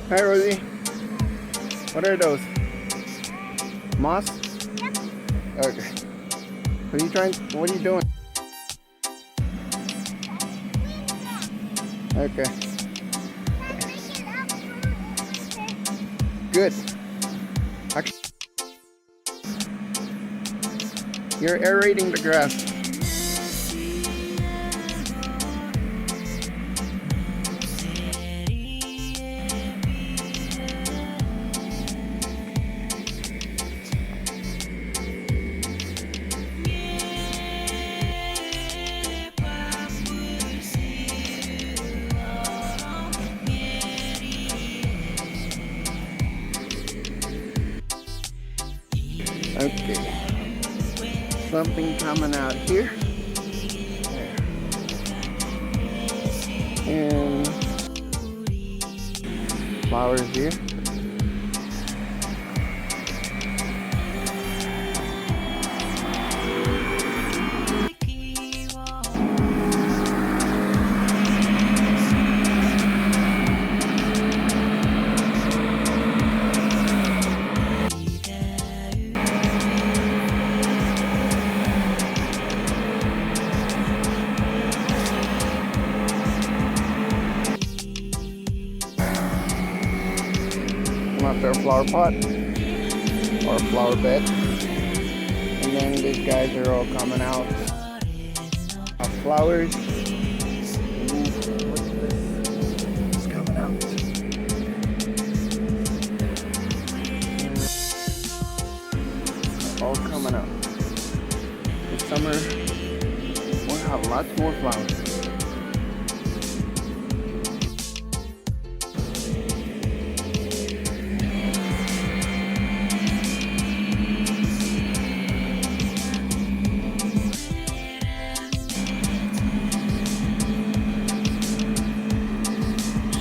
Hi, Rosie. What are those? Moss? Okay. What are you doing? Okay. Good. Actually, you're aerating the grass. Okay. Something coming out here. There. And flowers here. After a flower pot or a flower bed, and then these guys are all coming out of flowers. It's coming out. All coming out. This summer we'll have lots more flowers.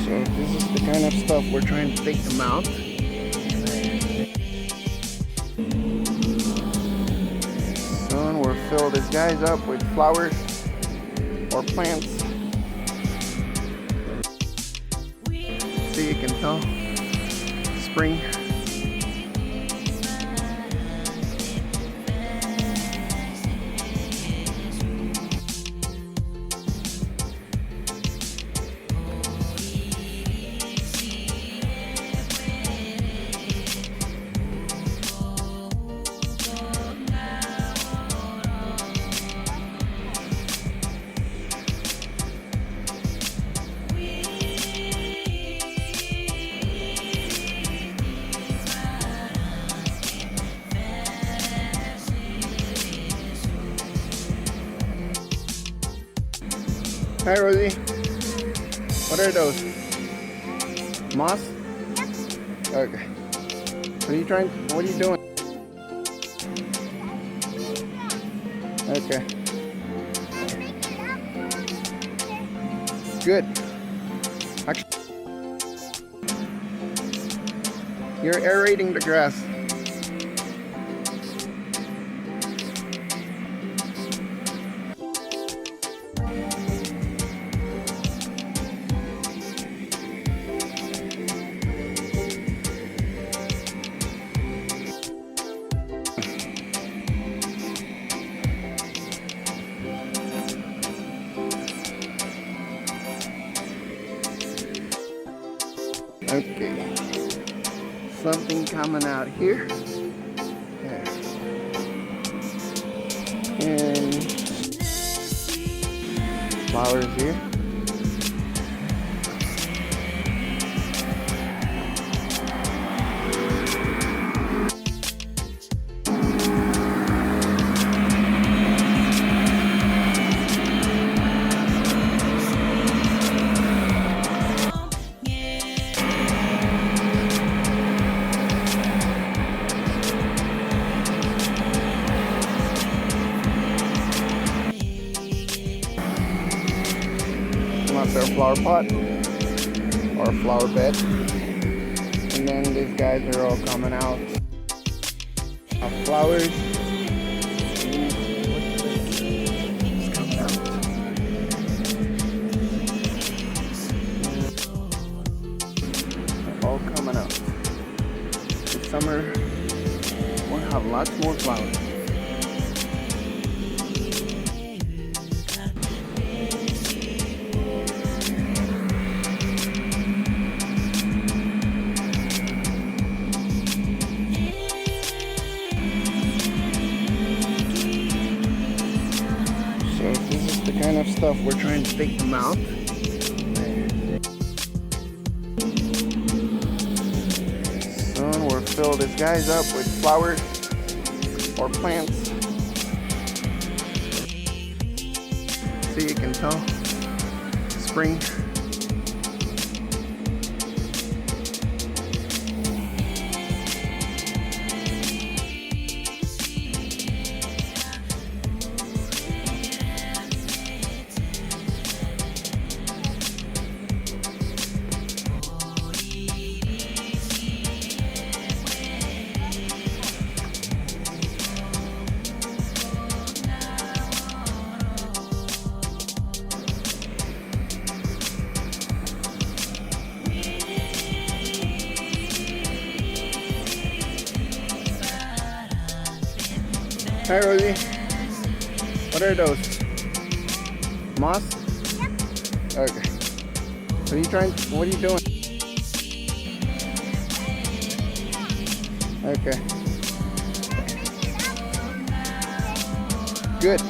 So this is the kind of stuff we're trying to take them out. Soon we'll fill these guys up with flowers or plants. See, you can tell spring. Hi, Rosie. What are those? Moss? Okay. What are you doing? Okay. Good. Actually, you're aerating the grass. Okay, something coming out here. There. And flowers here. After a flower pot or a flower bed, and then these guys are all coming out of flowers. It's coming out. All summer we'll have lots more flowers. So this is the kind of stuff we're trying to take them out. Soon we'll fill these guys up with flowers or plants. See, you can tell spring. Hi, Rosie. What are those? Moss? Yep. Okay. What are you doing? Okay. Good.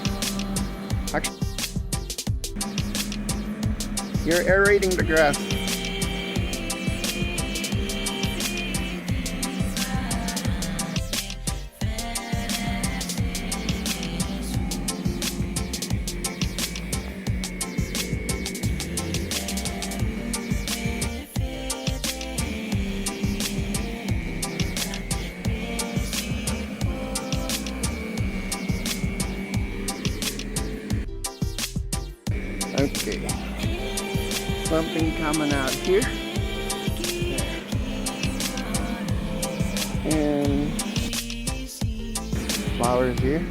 Actually, you're aerating the grass. Okay, something coming out here, and flowers here.